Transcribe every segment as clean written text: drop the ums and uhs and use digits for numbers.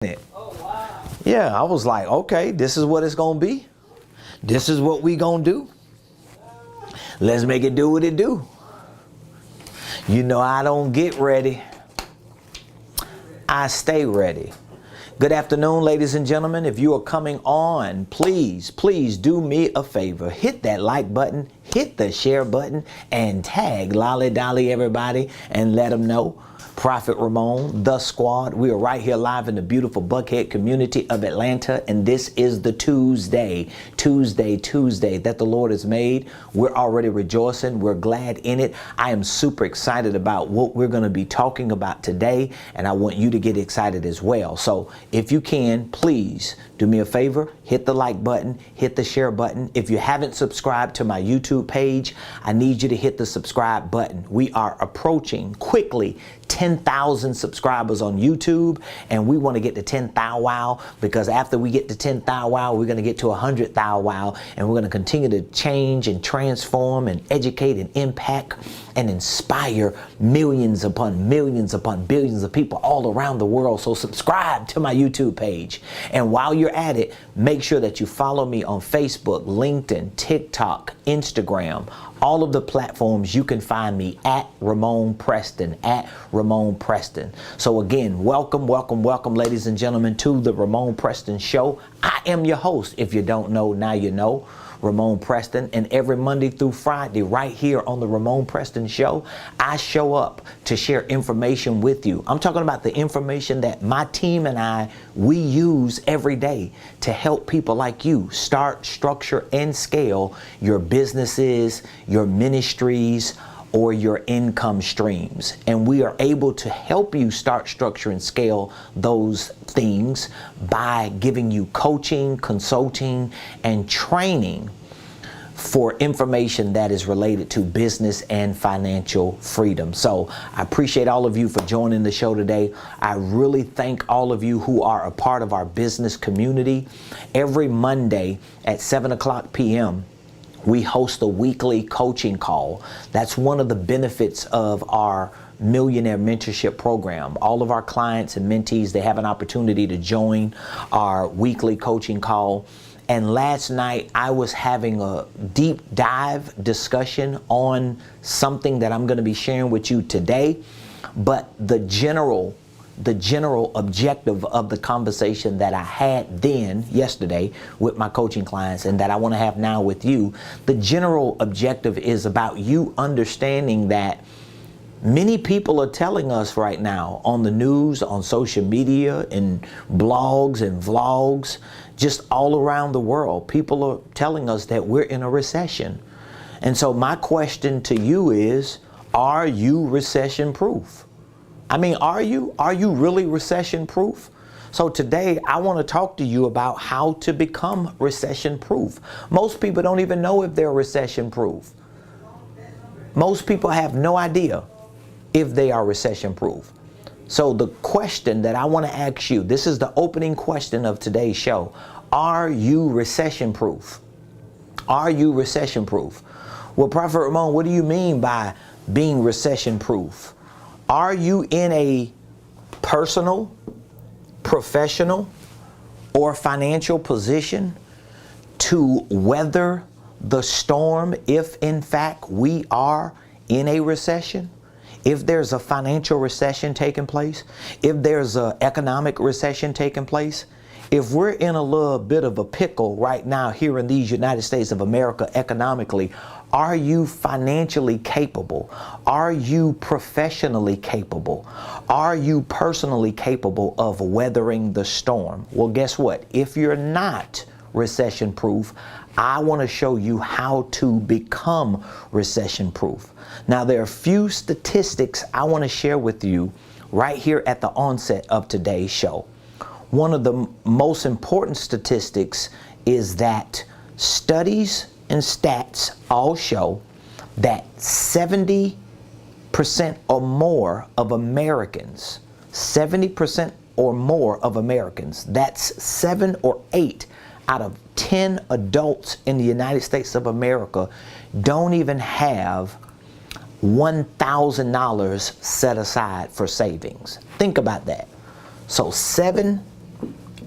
it. Oh, wow. Yeah, I was like, okay, this is what it's gonna be. This is what we gonna do. Let's make it do what it do. You know, I don't get ready. I stay ready. Good afternoon, ladies and gentlemen. If you are coming on, please do me a favor. Hit that like button, hit the share button, and tag Lolly Dolly everybody and let them know. Prophet Ramon, the squad. We are right here live in the beautiful Buckhead community of Atlanta, and this is the Tuesday that the Lord has made. We're already rejoicing. We're glad in it. I am super excited about what we're going to be talking about today, and I want you to get excited as well. So if you can, please do me a favor, hit the like button, hit the share button. If you haven't subscribed to my YouTube page, I need you to hit the subscribe button. We are approaching quickly 10,000 subscribers on YouTube, and we want to get to 10,000 wow, because after we get to 10,000 wow, we're going to get to 100,000 wow, and we're going to continue to change and transform and educate and impact and inspire millions upon billions of people all around the world. So subscribe to my YouTube page, and while you're at it, make sure that you follow me on Facebook, LinkedIn, TikTok, Instagram, all of the platforms. You can find me at Ramonepreston, at Ramonepreston. So again, welcome, ladies and gentlemen, to the Ramonepreston Show. I am your host. If you don't know, now you know. Ramonepreston, and every Monday through Friday right here on the Ramonepreston Show, I show up to share information with you. I'm talking about the information that my team and we use every day to help people like you start, structure, and scale your businesses, your ministries, or your income streams. And we are able to help you start, structure, and scale those things by giving you coaching, consulting, and training for information that is related to business and financial freedom. So I appreciate all of you for joining the show today. I really thank all of you who are a part of our business community. Every Monday at 7 o'clock p.m., we host a weekly coaching call. That's one of the benefits of our Millionaire Mentorship Program. All of our clients and mentees, they have an opportunity to join our weekly coaching call. And last night I was having a deep dive discussion on something that I'm going to be sharing with you today. But the general objective of the conversation that I had yesterday with my coaching clients, and that I want to have now with you, the general objective is about you understanding that many people are telling us right now on the news, on social media, in blogs and vlogs, just all around the world, people are telling us that we're in a recession. And so my question to you is, are you recession proof? I mean, are you really recession proof? So today I want to talk to you about how to become recession proof. Most people don't even know if they're recession proof. Most people have no idea if they are recession proof. So the question that I want to ask you, this is the opening question of today's show. Are you recession proof? Are you recession proof? Well, Prophet Ramon, what do you mean by being recession proof? Are you in a personal, professional, or financial position to weather the storm if in fact we are in a recession? If there's a financial recession taking place, if there's an economic recession taking place, if we're in a little bit of a pickle right now here in these United States of America economically, are you financially capable? Are you professionally capable? Are you personally capable of weathering the storm? Well, guess what? If you're not recession proof, I want to show you how to become recession proof. Now, there are a few statistics I want to share with you right here at the onset of today's show. One of the most important statistics is that studies and stats all show that 70% or more of Americans, 70% or more of Americans, that's 7 or 8 out of 10 adults in the United States of America don't even have $1,000 set aside for savings. Think about that. So 7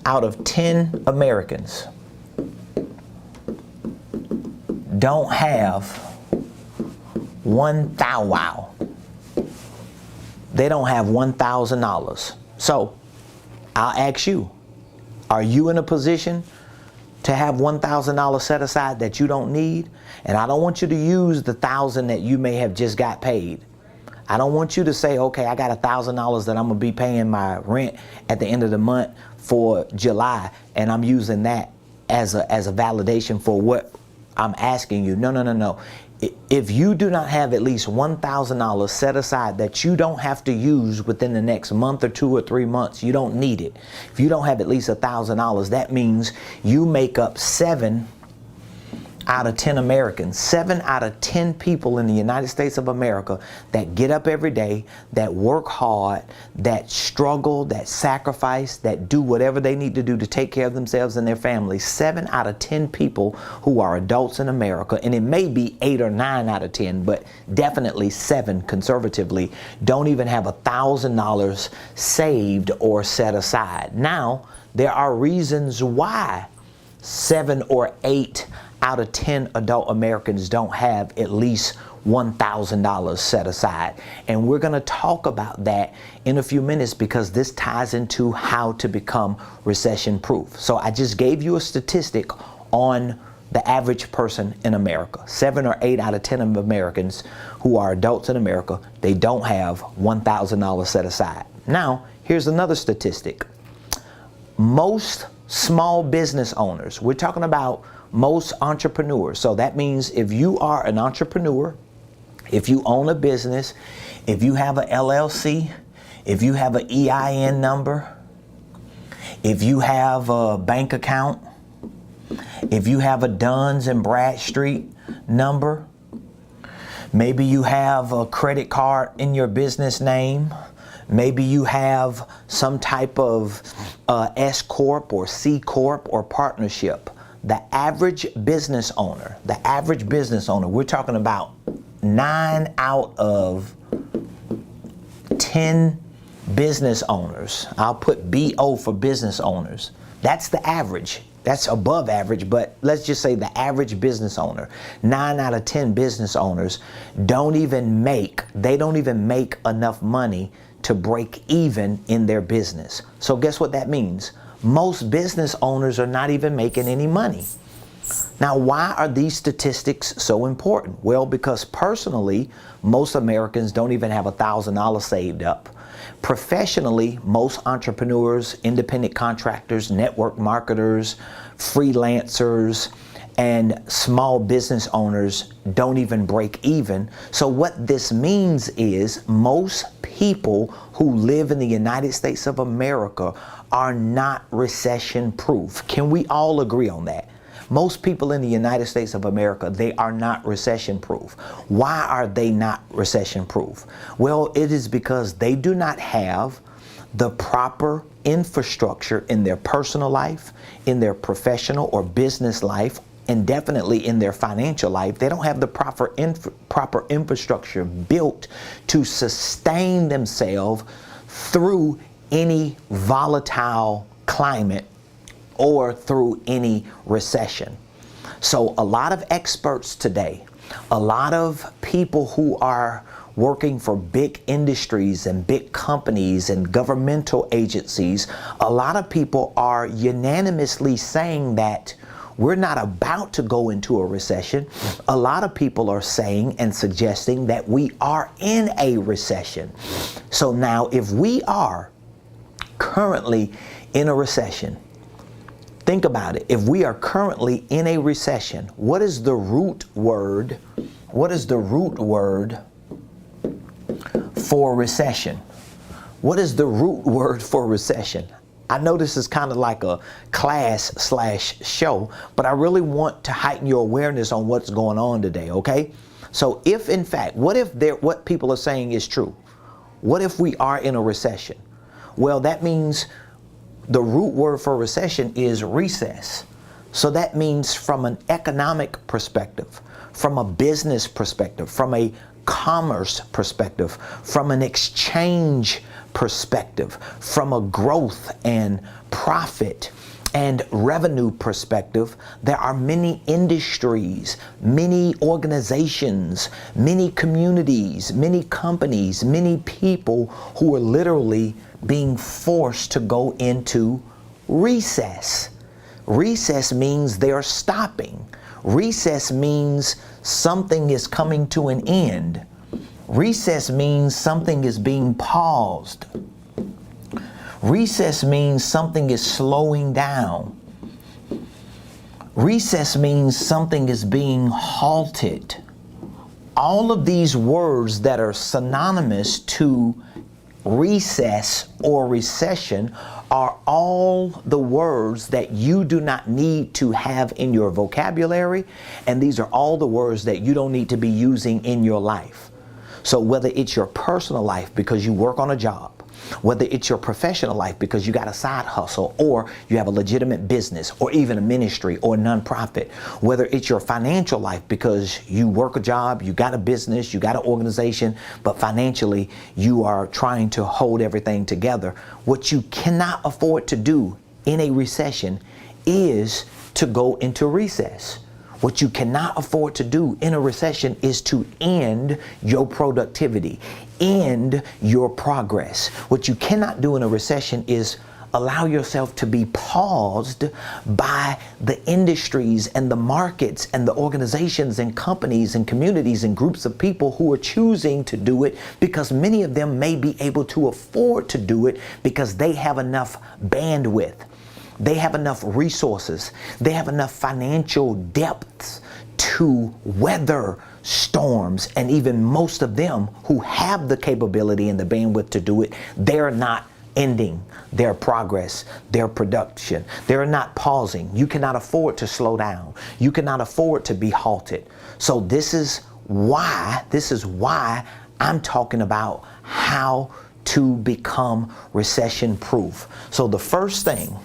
out of 10 Americans don't have they don't have $1,000. So I'll ask you, are you in a position to have $1,000 set aside that you don't need? And I don't want you to use the $1,000 that you may have just got paid. I don't want you to say, okay, I got $1,000 that I'm gonna be paying my rent at the end of the month for July, and I'm using that as a validation for what I'm asking you. No. If you do not have at least $1,000 set aside that you don't have to use within the next month or 2 or 3 months, you don't need it. If you don't have at least $1,000, that means you make up 7 out of 10 Americans, 7 out of 10 people in the United States of America that get up every day, that work hard, that struggle, that sacrifice, that do whatever they need to do to take care of themselves and their families. 7 out of 10 people who are adults in America, and it may be 8 or 9 out of 10, but definitely 7 conservatively, don't even have $1,000 saved or set aside. Now, there are reasons why 7 or 8 out of 10 adult Americans don't have at least $1,000 set aside. And we're going to talk about that in a few minutes because this ties into how to become recession proof. So I just gave you a statistic on the average person in America. 7 or 8 out of 10 of Americans who are adults in America, they don't have $1,000 set aside. Now, here's another statistic. Most small business owners, we're talking about most entrepreneurs. So that means if you are an entrepreneur, if you own a business, if you have a LLC, if you have an EIN number, if you have a bank account, if you have a Duns and Bradstreet number, maybe you have a credit card in your business name, maybe you have some type of S Corp or C Corp or partnership. The average business owner, we're talking about 9 out of 10 business owners. I'll put BO for business owners. That's the average. That's above average, but let's just say the average business owner. 9 out of 10 business owners don't even make enough money to break even in their business. So guess what that means? Most business owners are not even making any money. Now, why are these statistics so important? Well, because personally, most Americans don't even have $1,000 saved up. Professionally, most entrepreneurs, independent contractors, network marketers, freelancers, and small business owners don't even break even. So what this means is most people who live in the United States of America are not recession proof. Can we all agree on that? Most people in the United States of America, they are not recession proof. Why are they not recession proof? Well, it is because they do not have the proper infrastructure in their personal life, in their professional or business life, and definitely in their financial life. They don't have the proper infrastructure built to sustain themselves through any volatile climate or through any recession. So a lot of experts today, a lot of people who are working for big industries and big companies and governmental agencies, a lot of people are unanimously saying that we're not about to go into a recession. A lot of people are saying and suggesting that we are in a recession. So now if we are currently in a recession, think about it. If we are currently in a recession, what is the root word? What is the root word for recession? What is the root word for recession? I know this is kind of like a class/show, but I really want to heighten your awareness on what's going on today, okay? So if in fact, what people are saying is true? What if we are in a recession? Well, that means the root word for recession is recess. So that means from an economic perspective, from a business perspective, from a commerce perspective, from an exchange perspective, from a growth and profit and revenue perspective, there are many industries, many organizations, many communities, many companies, many people who are literally being forced to go into recess. Recess means they're stopping. Recess means something is coming to an end. Recess means something is being paused. Recess means something is slowing down. Recess means something is being halted. All of these words that are synonymous to recess or recession are all the words that you do not need to have in your vocabulary, and these are all the words that you don't need to be using in your life. So whether it's your personal life because you work on a job, whether it's your professional life because you got a side hustle, or you have a legitimate business, or even a ministry or a nonprofit, whether it's your financial life because you work a job, you got a business, you got an organization, but financially you are trying to hold everything together. What you cannot afford to do in a recession is to go into recess. What you cannot afford to do in a recession is to end your productivity, end your progress. What you cannot do in a recession is allow yourself to be paused by the industries and the markets and the organizations and companies and communities and groups of people who are choosing to do it, because many of them may be able to afford to do it because they have enough bandwidth. They have enough resources. They have enough financial depths to weather storms. And even most of them who have the capability and the bandwidth to do it, they're not ending their progress, their production. They're not pausing. You cannot afford to slow down. You cannot afford to be halted. So this is why I'm talking about how to become recession proof. So the first thing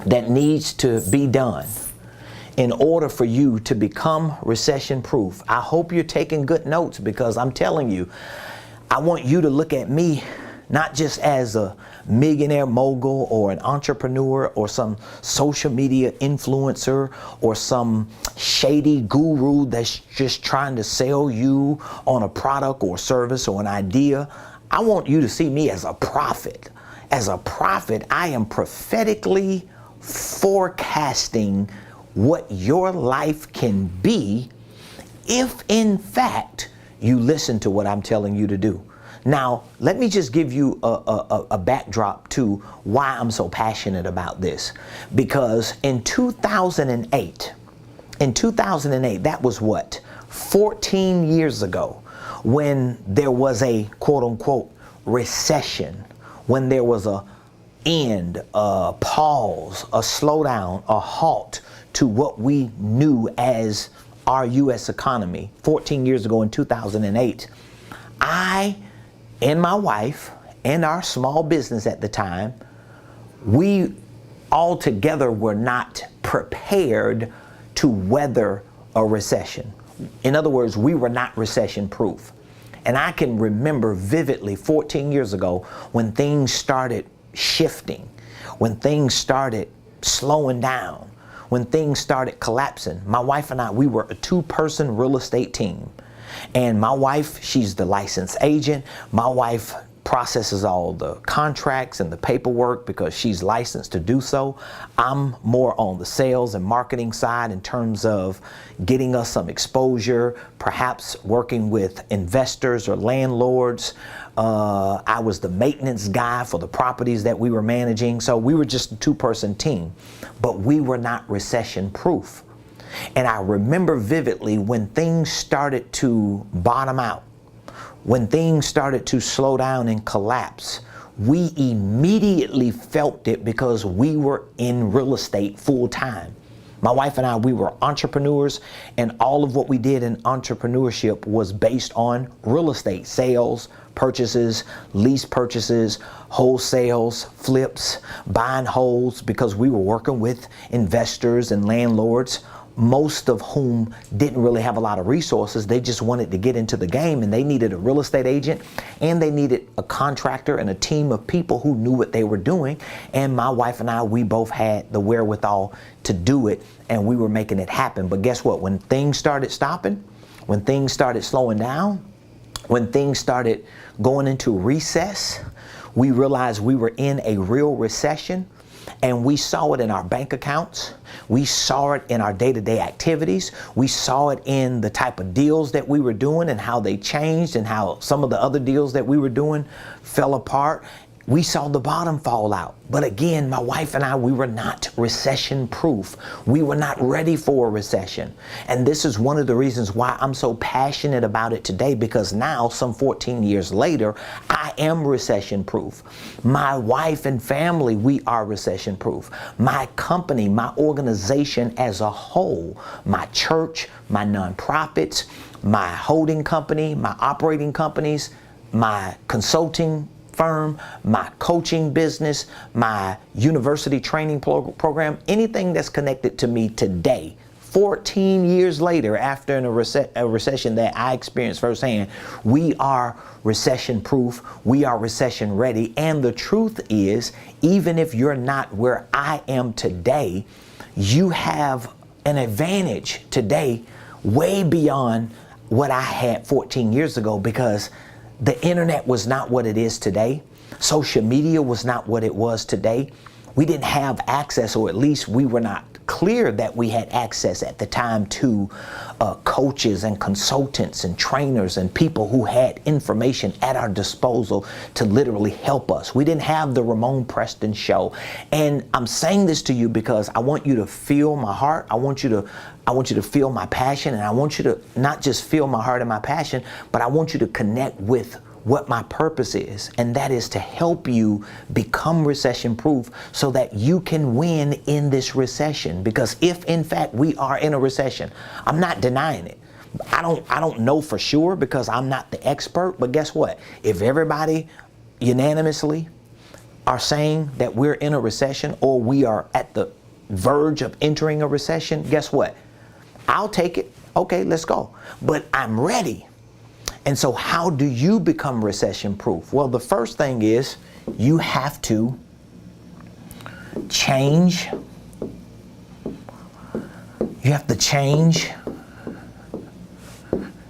that needs to be done in order for you to become recession proof, I hope you're taking good notes, because I'm telling you, I want you to look at me not just as a millionaire mogul or an entrepreneur or some social media influencer or some shady guru that's just trying to sell you on a product or service or an idea. I want you to see me as a prophet. As a prophet, I am prophetically forecasting what your life can be if, in fact, you listen to what I'm telling you to do. Now, let me just give you a backdrop to why I'm so passionate about this. Because in 2008, that was what, 14 years ago, when there was a quote-unquote recession, when there was a end, a pause, a slowdown, a halt to what we knew as our U.S. economy. 14 years ago in 2008, I and my wife and our small business at the time, we all together were not prepared to weather a recession. In other words, we were not recession proof. And I can remember vividly 14 years ago when things started shifting, when things started slowing down, when things started collapsing. My wife and I, we were a two-person real estate team. And my wife, she's the licensed agent. My wife processes all the contracts and the paperwork because she's licensed to do so. I'm more on the sales and marketing side in terms of getting us some exposure, perhaps working with investors or landlords. I was the maintenance guy for the properties that we were managing. So we were just a two-person team, but we were not recession proof. And I remember vividly when things started to bottom out, when things started to slow down and collapse, we immediately felt it because we were in real estate full time. My wife and I, we were entrepreneurs, and all of what we did in entrepreneurship was based on real estate, sales, purchases, lease purchases, wholesales, flips, buying holds, because we were working with investors and landlords. most of whom didn't really have a lot of resources. They just wanted to get into the game, and they needed a real estate agent, and they needed a contractor and a team of people who knew what they were doing. And my wife and I, we both had the wherewithal to do it, and we were making it happen. But guess what? When things started stopping, when things started slowing down, when things started going into recess, we realized we were in a real recession. And we saw it in our bank accounts. We saw it in our day-to-day activities. We saw it in the type of deals that we were doing and how they changed, and how some of the other deals that we were doing fell apart. We saw the bottom fall out. But again, my wife and I, we were not recession proof. We were not ready for a recession. And this is one of the reasons why I'm so passionate about it today, because now, some 14 years later, I am recession proof. My wife and family, we are recession proof. My company, my organization as a whole, my church, my nonprofits, my holding company, my operating companies, my consulting firm, my coaching business, my university training program, anything that's connected to me today, 14 years later, after a recession that I experienced firsthand, we are recession proof, we are recession ready. And the truth is, even if you're not where I am today, you have an advantage today way beyond what I had 14 years ago, because the internet was not what it is today. Social media was not what it was today. We didn't have access, or at least we were not clear that we had access at the time to coaches and consultants and trainers and people who had information at our disposal to literally help us. We didn't have the Ramonepreston show. And I'm saying this to you because I want you to feel my heart. I want you to feel my passion, and I want you to not just feel my heart and my passion, but I want you to connect with what my purpose is, and that is to help you become recession proof so that you can win in this recession. Because if in fact we are in a recession, I'm not denying it. I don't know for sure because I'm not the expert, but guess what? If everybody unanimously are saying that we're in a recession, or we are at the verge of entering a recession, guess what? I'll take it. Okay, let's go. But I'm ready. And so how do you become recession proof? Well, the first thing is you have to change. You have to change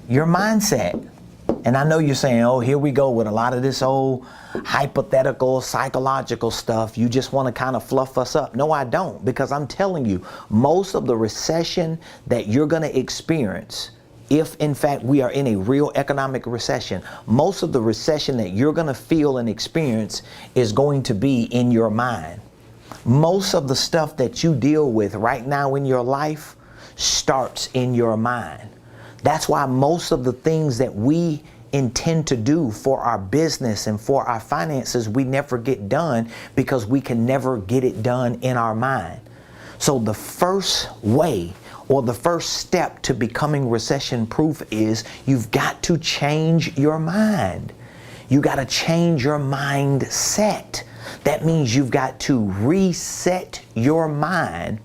your mindset. And I know you're saying, oh, here we go with a lot of this old hypothetical, psychological stuff. You just want to kind of fluff us up. No, I don't, because I'm telling you, most of the recession that you're going to experience, if in fact we are in a real economic recession, most of the recession that you're going to feel and experience is going to be in your mind. Most of the stuff that you deal with right now in your life starts in your mind. That's why most of the things that we intend to do for our business and for our finances, we never get done, because we can never get it done in our mind. So the first way, or the first step to becoming recession proof, is you've got to change your mind. You got to change your mindset. That means you've got to reset your mind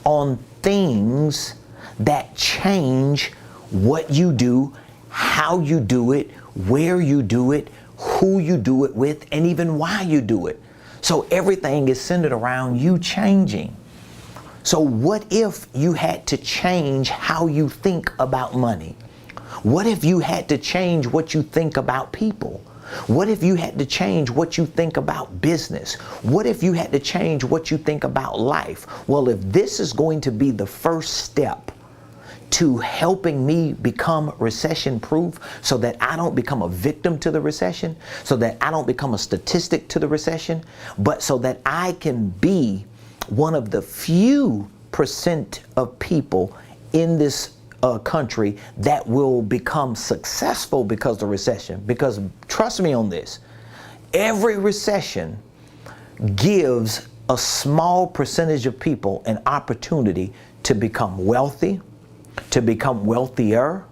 on things that change what you do, how you do it, where you do it, who you do it with, and even why you do it. So everything is centered around you changing. So what if you had to change how you think about money? What if you had to change what you think about people? What if you had to change what you think about business? What if you had to change what you think about life? Well, if this is going to be the first step to helping me become recession proof, so that I don't become a victim to the recession, so that I don't become a statistic to the recession, but so that I can be one of the few percent of people in this country that will become successful because of the recession. Because trust me on this, every recession gives a small percentage of people an opportunity to become wealthy, to become wealthier,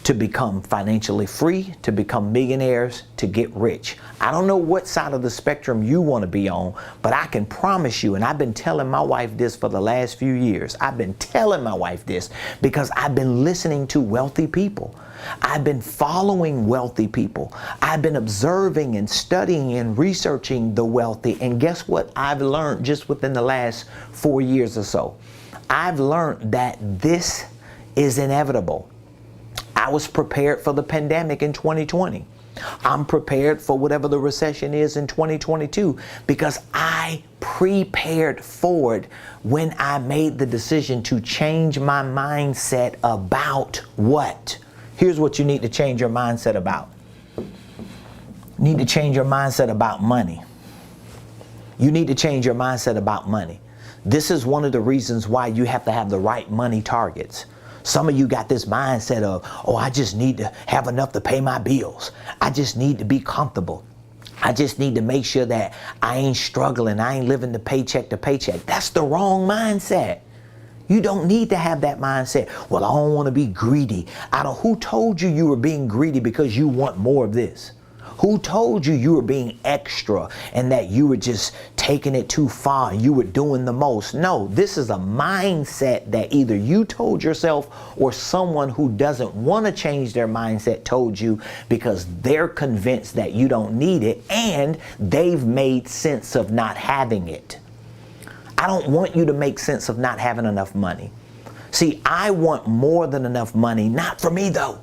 to become financially free, to become millionaires, to get rich. I don't know what side of the spectrum you want to be on, but I can promise you, and I've been telling my wife this for the last few years. I've been telling my wife this because I've been listening to wealthy people. I've been following wealthy people. I've been observing and studying and researching the wealthy. And guess what I've learned just within the last 4 years or so? I've learned that this is inevitable. I was prepared for the pandemic in 2020. I'm prepared for whatever the recession is in 2022 because I prepared for it when I made the decision to change my mindset about what? Here's what you need to change your mindset about. You need to change your mindset about money. You need to change your mindset about money. This is one of the reasons why you have to have the right money targets. Some of you got this mindset of, oh, I just need to have enough to pay my bills. I just need to be comfortable. I just need to make sure that I ain't struggling. I ain't living the paycheck to paycheck. That's the wrong mindset. You don't need to have that mindset. Well, I don't want to be greedy. Who told you you were being greedy because you want more of this? Who told you you were being extra and that you were just taking it too far? You were doing the most. No, this is a mindset that either you told yourself or someone who doesn't want to change their mindset told you because they're convinced that you don't need it and they've made sense of not having it. I don't want you to make sense of not having enough money. See, I want more than enough money, not for me though.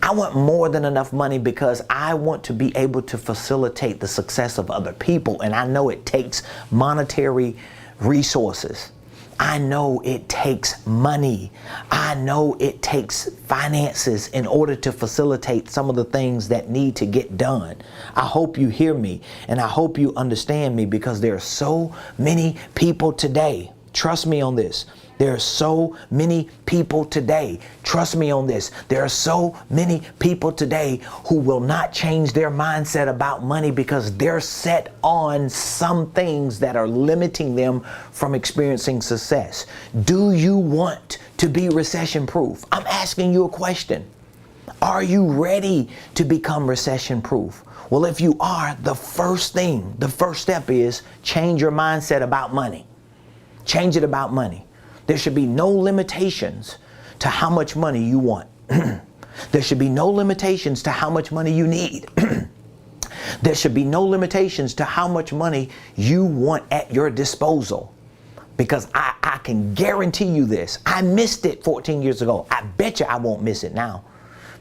I want more than enough money because I want to be able to facilitate the success of other people. And I know it takes monetary resources. I know it takes money. I know it takes finances in order to facilitate some of the things that need to get done. I hope you hear me and I hope you understand me because there are so many people today. Trust me on this. There are so many people today. Trust me on this. There are so many people today who will not change their mindset about money because they're set on some things that are limiting them from experiencing success. Do you want to be recession proof? I'm asking you a question. Are you ready to become recession proof? Well, if you are, the first step is change your mindset about money. Change it about money. There should be no limitations to how much money you want. There should be no limitations to how much money you need. There should be no limitations to how much money you want at your disposal. Because I can guarantee you this. I missed it 14 years ago. I bet you I won't miss it now.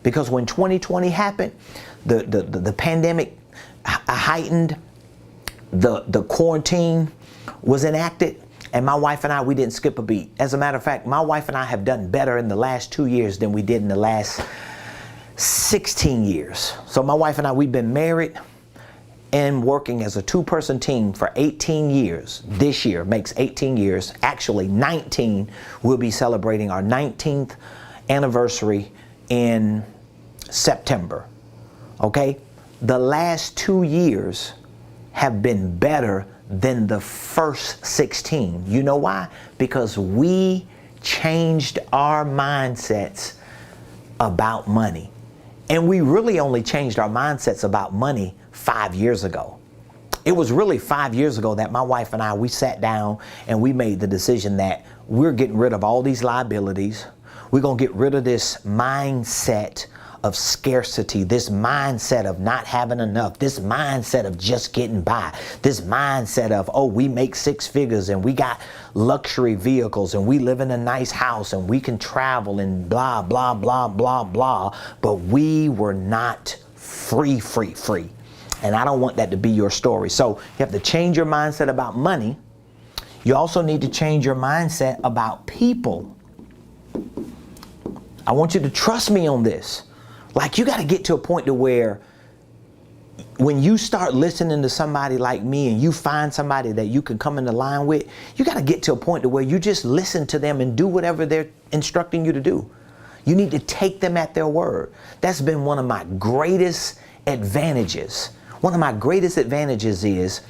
Because when 2020 happened, the pandemic heightened, the quarantine was enacted. And my wife and I, we didn't skip a beat. As a matter of fact, my wife and I have done better in the last 2 years than we did in the last 16 years. So my wife and I, we've been married and working as a two-person team for 18 years. This year makes 18 years. Actually, 19. We'll be celebrating our 19th anniversary in September. Okay? The last 2 years have been better than the first 16. You know why? Because we changed our mindsets about money. And we really only changed our mindsets about money 5 years ago. It was really 5 years ago that my wife and I, we sat down and we made the decision that we're getting rid of all these liabilities. We're going to get rid of this mindset of scarcity, this mindset of not having enough, this mindset of just getting by, this mindset of, oh, we make six figures and we got luxury vehicles and we live in a nice house and we can travel and blah, blah, blah, blah, blah. But we were not free. And I don't want that to be your story. So you have to change your mindset about money. You also need to change your mindset about people. I want you to trust me on this. Like, you got to get to a point to where when you start listening to somebody like me and you find somebody that you can come into line with, you got to get to a point to where you just listen to them and do whatever they're instructing you to do. You need to take them at their word. That's been one of my greatest advantages. One of my greatest advantages is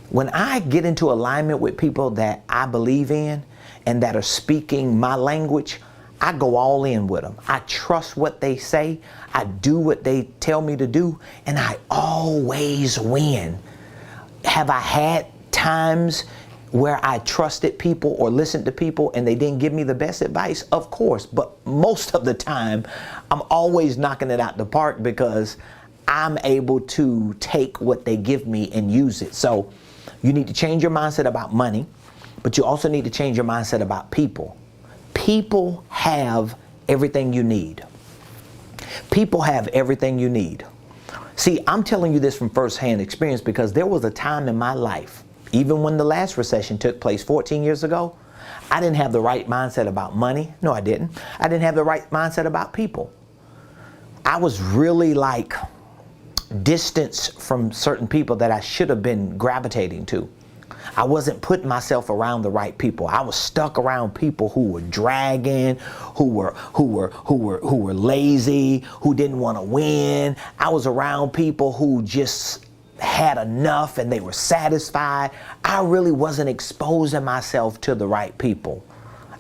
when I get into alignment with people that I believe in and that are speaking my language, I go all in with them. I trust what they say. I do what they tell me to do, and I always win. Have I had times where I trusted people or listened to people and they didn't give me the best advice? Of course, but most of the time, I'm always knocking it out the park because I'm able to take what they give me and use it. So you need to change your mindset about money, but you also need to change your mindset about people. People have everything you need. People have everything you need. See, I'm telling you this from firsthand experience because there was a time in my life, even when the last recession took place 14 years ago, I didn't have the right mindset about money. No, I didn't. I didn't have the right mindset about people. I was really like distanced from certain people that I should have been gravitating to. I wasn't putting myself around the right people. I was stuck around people who were dragging, who were lazy, who didn't want to win. I was around people who just had enough and they were satisfied. I really wasn't exposing myself to the right people.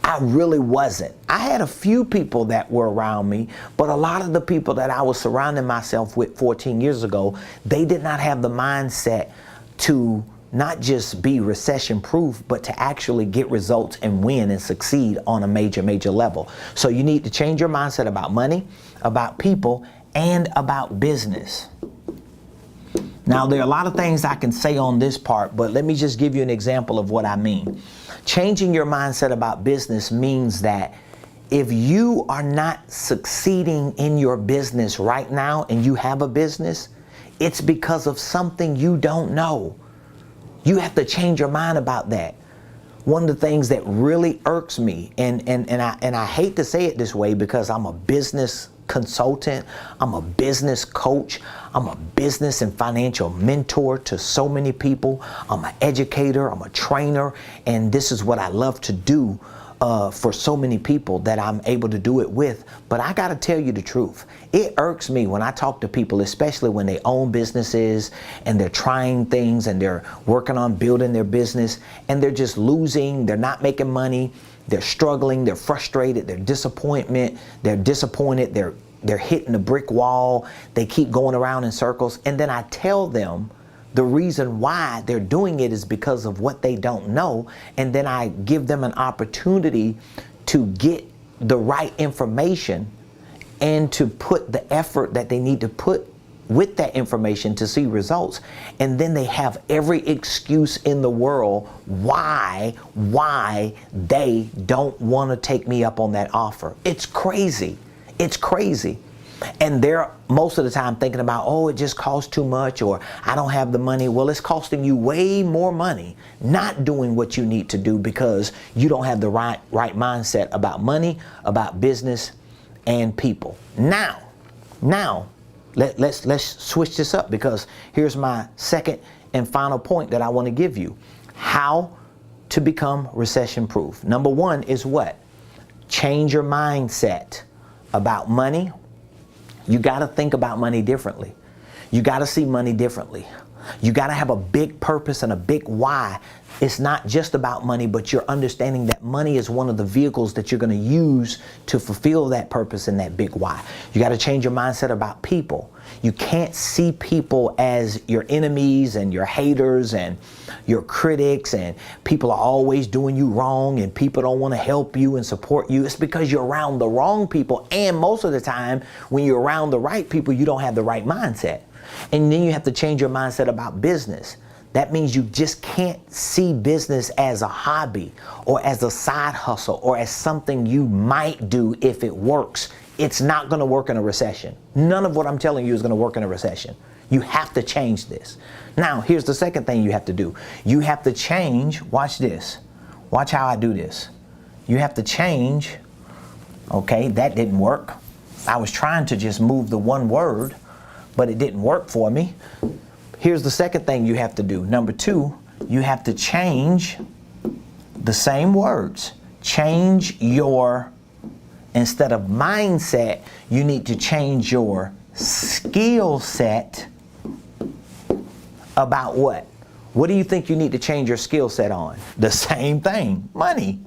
I really wasn't. I had a few people that were around me, but a lot of the people that I was surrounding myself with 14 years ago, they did not have the mindset to not just be recession proof, but to actually get results and win and succeed on a major level. So you need to change your mindset about money, about people, and about business. Now, there are a lot of things I can say on this part, but let me just give you an example of what I mean. Changing your mindset about business means that if you are not succeeding in your business right now and you have a business, it's because of something you don't know. You have to change your mind about that. One of the things that really irks me, and I hate to say it this way because I'm a business consultant, I'm a business coach, I'm a business and financial mentor to so many people. I'm an educator, I'm a trainer, and this is what I love to do for so many people that I'm able to do it with. But I gotta tell you the truth. It irks me when I talk to people, especially when they own businesses and they're trying things and they're working on building their business and they're just losing, they're not making money, they're struggling, they're frustrated, they're disappointed, they're hitting a brick wall, they keep going around in circles, and then I tell them the reason why they're doing it is because of what they don't know, and then I give them an opportunity to get the right information and to put the effort that they need to put with that information to see results. And then they have every excuse in the world why they don't want to take me up on that offer. It's crazy. It's crazy. And they're most of the time thinking about, oh, it just costs too much, or I don't have the money. Well, it's costing you way more money not doing what you need to do because you don't have the right mindset about money, about business, and people. Now, let's switch this up because here's my second and final point that I want to give you. How to become recession proof. Number one is what? Change your mindset about money. You got to think about money differently. You got to see money differently. You got to have a big purpose and a big why. It's not just about money, but you're understanding that money is one of the vehicles that you're going to use to fulfill that purpose and that big why. You got to change your mindset about people. You can't see people as your enemies and your haters and your critics, and people are always doing you wrong and people don't want to help you and support you. It's because you're around the wrong people, and most of the time when you're around the right people, you don't have the right mindset. And then you have to change your mindset about business. That means you just can't see business as a hobby or as a side hustle or as something you might do if it works. It's not going to work in a recession. None of what I'm telling you is going to work in a recession. You have to change this. Now, here's the second thing you have to do. You have to change, watch this. Watch how I do this. You have to change, okay, that didn't work. I was trying to just move the one word, but it didn't work for me. Here's the second thing you have to do. Number two, you have to change the same words. Change your, instead of mindset, you need to change your skill set about what? What do you think you need to change your skill set on? The same thing, money.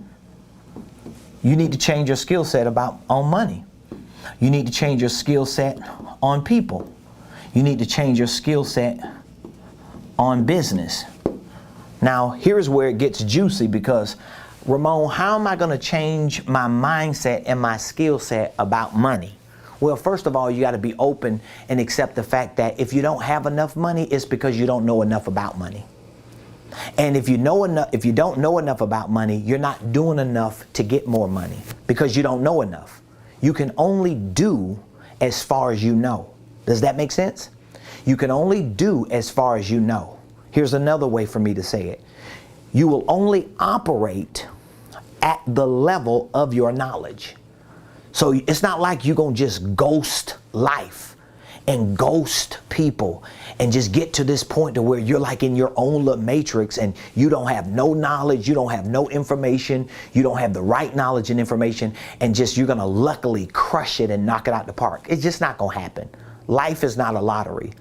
You need to change your skill set on money. You need to change your skill set on people. You need to change your skill set on business. Now, here's where it gets juicy, because Ramon, how am I going to change my mindset and my skill set about money? Well, first of all, you got to be open and accept the fact that if you don't have enough money, it's because you don't know enough about money. And if you don't know enough about money, you're not doing enough to get more money, because you don't know enough. You can only do as far as you know. Does that make sense? You can only do as far as you know. Here's another way for me to say it. You will only operate at the level of your knowledge. So it's not like you're going to just ghost life and ghost people and just get to this point to where you're like in your own little matrix and you don't have no knowledge, you don't have no information, you don't have the right knowledge and information, and just you're going to luckily crush it and knock it out the park. It's just not going to happen. Life is not a lottery.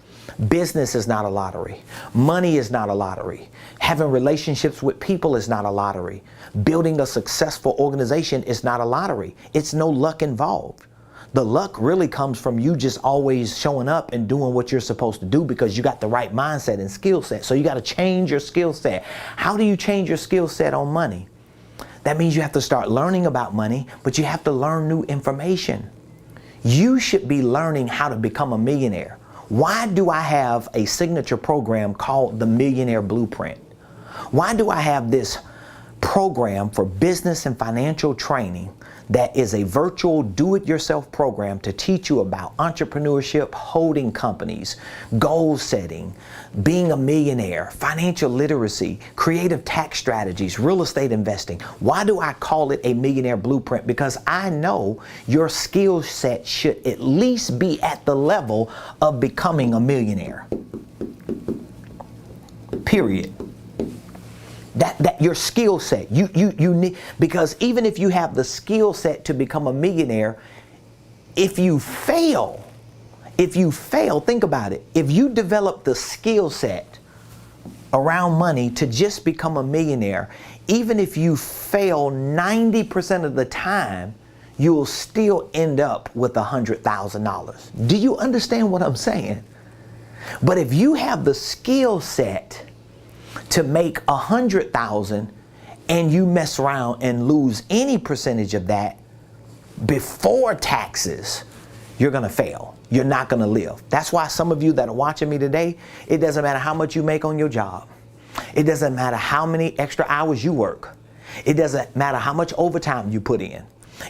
Business is not a lottery. Money is not a lottery. Having relationships with people is not a lottery. Building a successful organization is not a lottery. It's no luck involved. The luck really comes from you just always showing up and doing what you're supposed to do, because you got the right mindset and skill set. So you got to change your skill set. How do you change your skill set on money? That means you have to start learning about money, but you have to learn new information. You should be learning how to become a millionaire. Why do I have a signature program called the Millionaire Blueprint? Why do I have this program for business and financial training that is a virtual do-it-yourself program to teach you about entrepreneurship, holding companies, goal setting, being a millionaire, financial literacy, creative tax strategies, real estate investing? Why do I call it a Millionaire Blueprint? Because I know your skill set should at least be at the level of becoming a millionaire. Period. That your skill set, you need, because even if you have the skill set to become a millionaire, if you fail, think about it. If you develop the skill set around money to just become a millionaire, even if you fail 90% of the time, you will still end up with $100,000. Do you understand what I'm saying? But if you have the skill set to make 100,000 and you mess around and lose any percentage of that before taxes, you're going to fail. You're not going to live. That's why some of you that are watching me today, it doesn't matter how much you make on your job. It doesn't matter how many extra hours you work. It doesn't matter how much overtime you put in.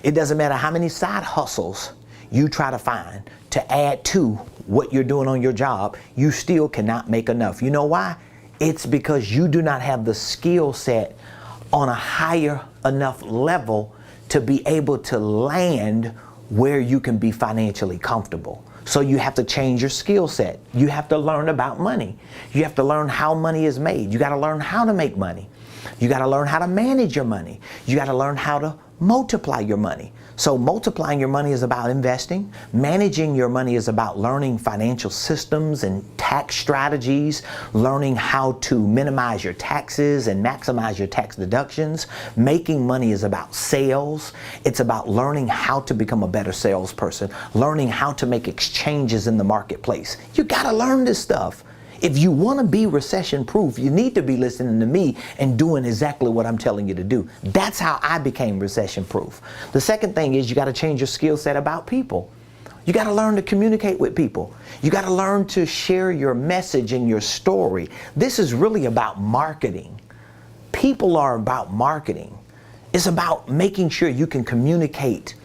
It doesn't matter how many side hustles you try to find to add to what you're doing on your job. You still cannot make enough. You know why? It's because you do not have the skill set on a higher enough level to be able to land where you can be financially comfortable. So you have to change your skill set. You have to learn about money. You have to learn how money is made. You got to learn how to make money. You got to learn how to manage your money. You got to learn how to multiply your money. So multiplying your money is about investing. Managing your money is about learning financial systems and tax strategies, learning how to minimize your taxes and maximize your tax deductions. Making money is about sales. It's about learning how to become a better salesperson, learning how to make exchanges in the marketplace. You got to learn this stuff. If you want to be recession proof, you need to be listening to me and doing exactly what I'm telling you to do. That's how I became recession proof. The second thing is you got to change your skill set about people. You got to learn to communicate with people. You got to learn to share your message and your story. This is really about marketing. People are about marketing. It's about making sure you can communicate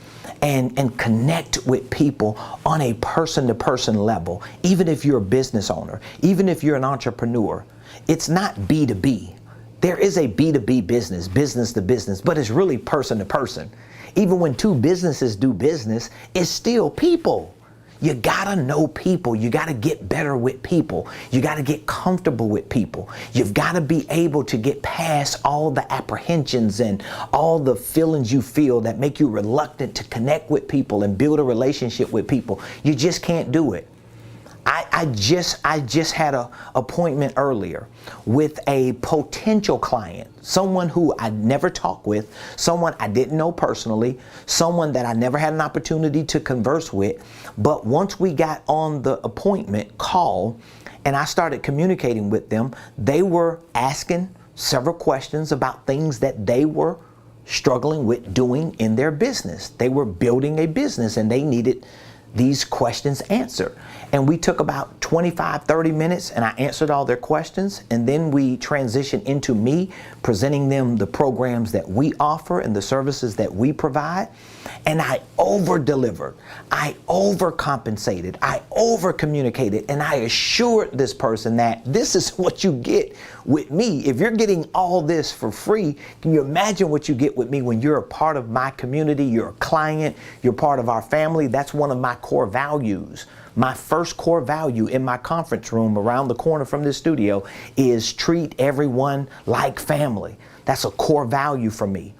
and connect with people on a person-to-person level. Even if you're a business owner, even if you're an entrepreneur, it's not B2B. There is a B2B business, business to business, but it's really person to person. Even when two businesses do business, it's still people. You gotta know people. You gotta get better with people. You gotta get comfortable with people. You've gotta be able to get past all the apprehensions and all the feelings you feel that make you reluctant to connect with people and build a relationship with people. You just can't do it. I just had an appointment earlier with a potential client, someone who I never talked with, someone I didn't know personally, someone that I never had an opportunity to converse with. But once we got on the appointment call and I started communicating with them, they were asking several questions about things that they were struggling with doing in their business. They were building a business and they needed these questions answered. And we took about 25, 30 minutes and I answered all their questions. And then we transitioned into me presenting them the programs that we offer and the services that we provide. And I over-delivered, I overcompensated, I over-communicated, and I assured this person that this is what you get with me. If you're getting all this for free, can you imagine what you get with me when you're a part of my community, you're a client, you're part of our family? That's one of my core values. My first core value in my conference room around the corner from this studio is treat everyone like family. That's a core value for me.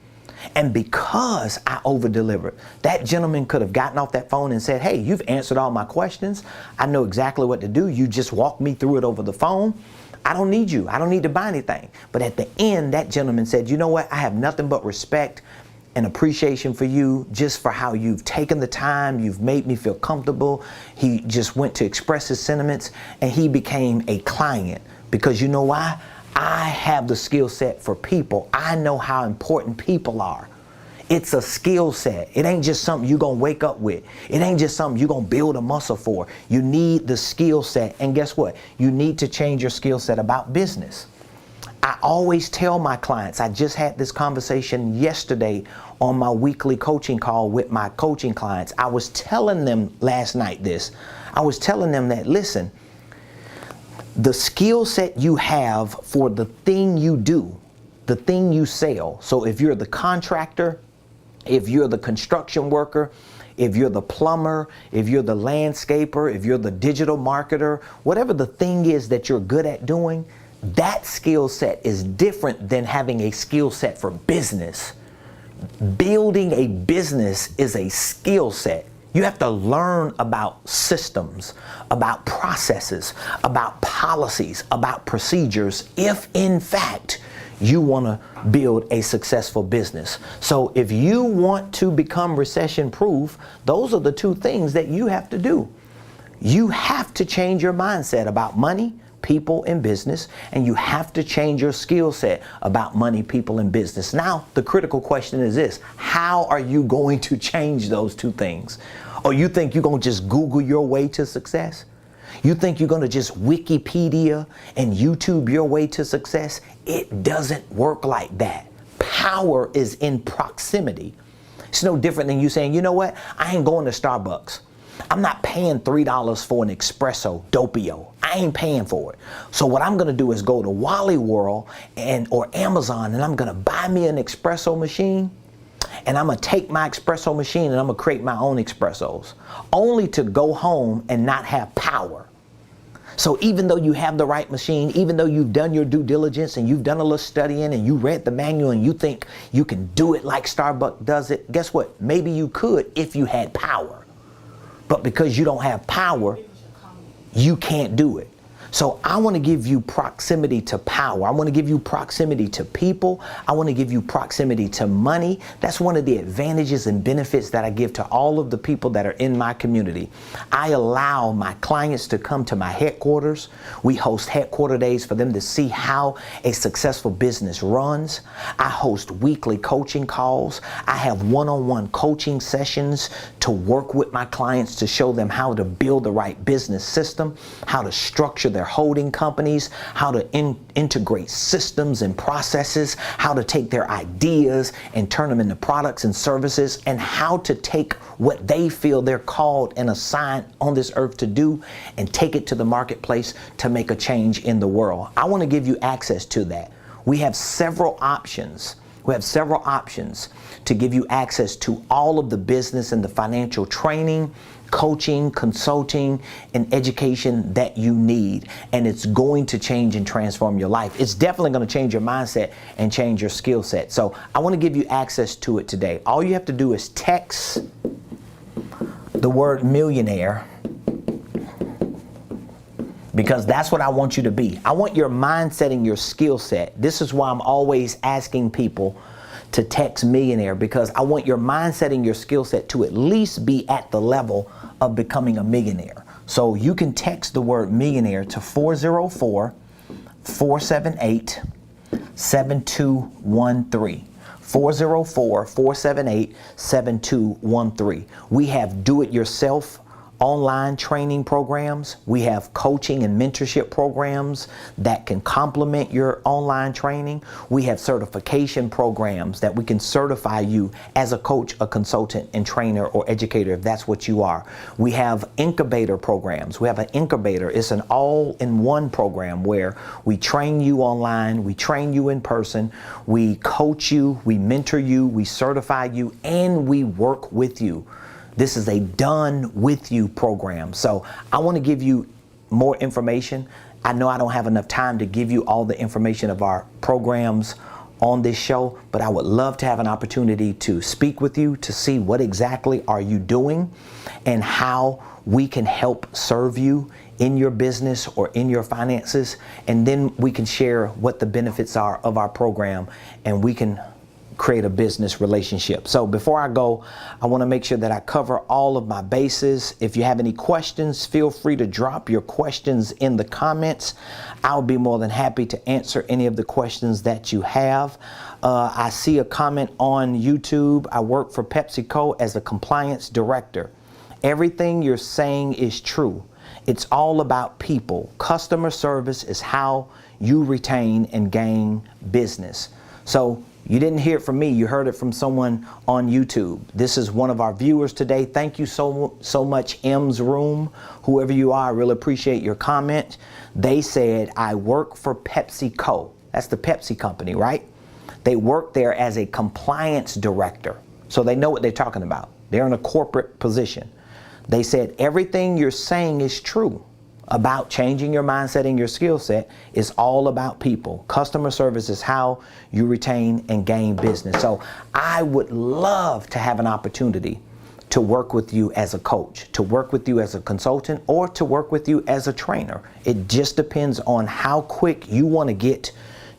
And because I over-delivered, that gentleman could have gotten off that phone and said, hey, you've answered all my questions. I know exactly what to do. You just walked me through it over the phone. I don't need you. I don't need to buy anything. But at the end, that gentleman said, you know what? I have nothing but respect and appreciation for you, just for how you've taken the time. You've made me feel comfortable. He just went to express his sentiments and he became a client because you know why? I have the skill set for people. I know how important people are. It's a skill set. It ain't just something you're going to wake up with. It ain't just something you're going to build a muscle for. You need the skill set. And guess what? You need to change your skill set about business. I always tell my clients, I just had this conversation yesterday on my weekly coaching call with my coaching clients. I was telling them last night this. I was telling them that, listen, the skill set you have for the thing you do, the thing you sell. So if you're the contractor, if you're the construction worker, if you're the plumber, if you're the landscaper, if you're the digital marketer, whatever the thing is that you're good at doing, that skill set is different than having a skill set for business. Building a business is a skill set. You have to learn about systems, about processes, about policies, about procedures, if in fact you want to build a successful business. So if you want to become recession proof, those are the two things that you have to do. You have to change your mindset about money, people, and business, and you have to change your skill set about money, people, and business. Now, the critical question is this: how are you going to change those two things? Or you think you're going to just Google your way to success? You think you're going to just Wikipedia and YouTube your way to success? It doesn't work like that. Power is in proximity. It's no different than you saying, you know what? I ain't going to Starbucks. I'm not paying $3 for an espresso doppio. I ain't paying for it. So what I'm going to do is go to Wally World or Amazon, and I'm going to buy me an espresso machine. And I'm going to take my espresso machine and I'm going to create my own espressos, only to go home and not have power. So even though you have the right machine, even though you've done your due diligence and you've done a little studying and you read the manual and you think you can do it like Starbucks does it, guess what? Maybe you could if you had power. But because you don't have power, you can't do it. So I want to give you proximity to power. I want to give you proximity to people. I want to give you proximity to money. That's one of the advantages and benefits that I give to all of the people that are in my community. I allow my clients to come to my headquarters. We host headquarter days for them to see how a successful business runs. I host weekly coaching calls. I have one-on-one coaching sessions to work with my clients to show them how to build the right business system, how to structure their holding companies, how to integrate systems and processes, how to take their ideas and turn them into products and services, and how to take what they feel they're called and assigned on this earth to do and take it to the marketplace to make a change in the world. I want to give you access to that. We have several options. We have several options to give you access to all of the business and the financial training, coaching, consulting, and education that you need. And it's going to change and transform your life. It's definitely going to change your mindset and change your skill set. So I want to give you access to it today. All you have to do is text the word millionaire because that's what I want you to be. I want your mindset and your skill set. This is why I'm always asking people to text millionaire, because I want your mindset and your skill set to at least be at the level of becoming a millionaire. So you can text the word millionaire to 404-478-7213. 404-478-7213. We have do-it-yourself online training programs. We have coaching and mentorship programs that can complement your online training. We have certification programs that we can certify you as a coach, a consultant, and trainer or educator, if that's what you are. We have incubator programs. We have an incubator. It's an all-in-one program where we train you online, we train you in person, we coach you, we mentor you, we certify you, and we work with you. This is a done with you program. So I want to give you more information. I know I don't have enough time to give you all the information of our programs on this show, but I would love to have an opportunity to speak with you to see what exactly are you doing and how we can help serve you in your business or in your finances. And then we can share what the benefits are of our program, and we can create a business relationship. So before I go, I want to make sure that I cover all of my bases. If you have any questions, feel free to drop your questions in the comments. I'll be more than happy to answer any of the questions that you have. I see a comment on YouTube. I work for PepsiCo as a compliance director. Everything you're saying is true. It's all about people. Customer service is how you retain and gain business. So you didn't hear it from me, you heard it from someone on YouTube. This is one of our viewers today. Thank you so much, M's Room. Whoever you are, I really appreciate your comment. They said, I work for PepsiCo. That's the Pepsi company, right? They work there as a compliance director. So they know what they're talking about. They're in a corporate position. They said, everything you're saying is true about changing your mindset and your skill set. Is all about people. Customer service is how you retain and gain business. So I would love to have an opportunity to work with you as a coach, to work with you as a consultant, or to work with you as a trainer. It just depends on how quick you want to get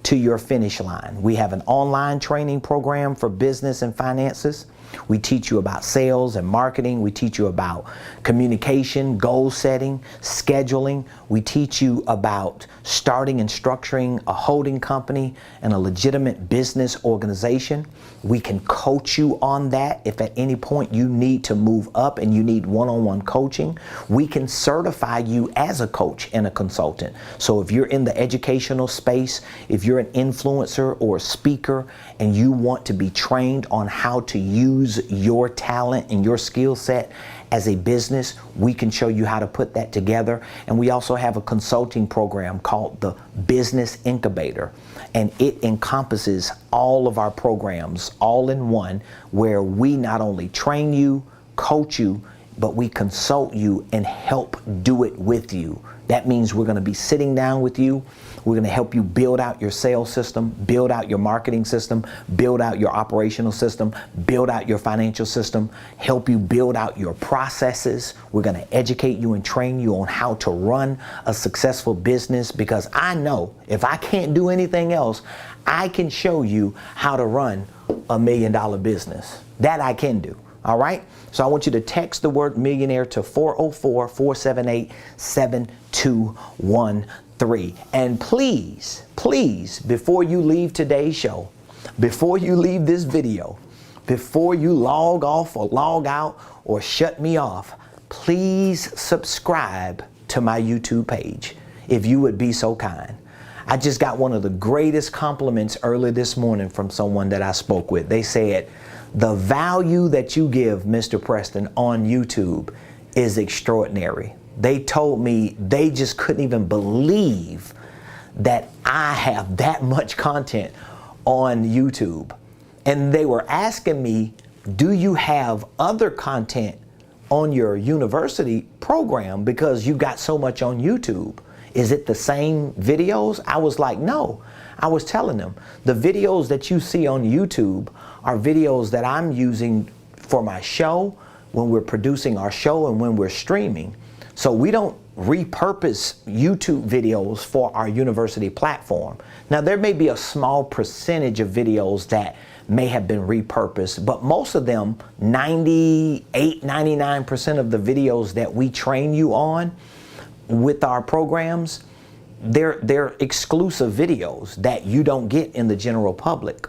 to your finish line. We have an online training program for business and finances. We teach you about sales and marketing. We teach you about communication, goal setting, scheduling. We teach you about starting and structuring a holding company and a legitimate business organization. We can coach you on that if at any point you need to move up and you need one-on-one coaching. We can certify you as a coach and a consultant. So if you're in the educational space, if you're an influencer or a speaker and you want to be trained on how to use your talent and your skill set as a business, we can show you how to put that together. And we also have a consulting program called the Business Incubator, and it encompasses all of our programs all in one, where we not only train you, coach you, but we consult you and help do it with you. That means we're going to be sitting down with you. We're going to help you build out your sales system, build out your marketing system, build out your operational system, build out your financial system, help you build out your processes. We're going to educate you and train you on how to run a successful business, because I know if I can't do anything else, I can show you how to run $1 million business. That I can do. All right? So I want you to text the word millionaire to 404-478-7213. And please, please, before you leave today's show, before you leave this video, before you log off or log out or shut me off, please subscribe to my YouTube page, if you would be so kind. I just got one of the greatest compliments early this morning from someone that I spoke with. They said, the value that you give, Mr. Preston, on YouTube is extraordinary. They told me they just couldn't even believe that I have that much content on YouTube. And they were asking me, do you have other content on your university program, because you got so much on YouTube? Is it the same videos? I was like, no. I was telling them, the videos that you see on YouTube are videos that I'm using for my show, when we're producing our show and when we're streaming. So we don't repurpose YouTube videos for our university platform. Now, there may be a small percentage of videos that may have been repurposed, but most of them, 98, 99% of the videos that we train you on with our programs, they're exclusive videos that you don't get in the general public,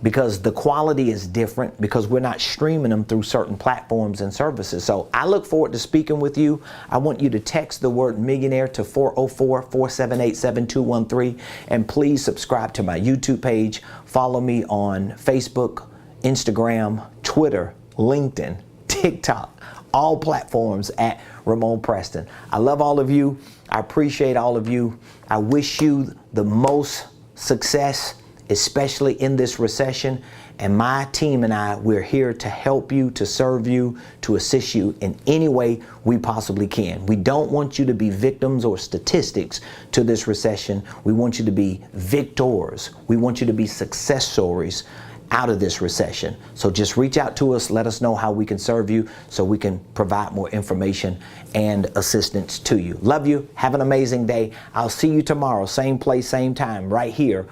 because the quality is different, because we're not streaming them through certain platforms and services. So I look forward to speaking with you. I want you to text the word millionaire to 404-478-7213, and please subscribe to my YouTube page. Follow me on Facebook, Instagram, Twitter, LinkedIn, TikTok, all platforms at Ramonepreston. I love all of you. I appreciate all of you. I wish you the most success, especially in this recession. And my team and I, we're here to help you, to serve you, to assist you in any way we possibly can. We don't want you to be victims or statistics to this recession. We want you to be victors. We want you to be success stories out of this recession. So just reach out to us. Let us know how we can serve you so we can provide more information and assistance to you. Love you. Have an amazing day. I'll see you tomorrow. Same place, same time, right here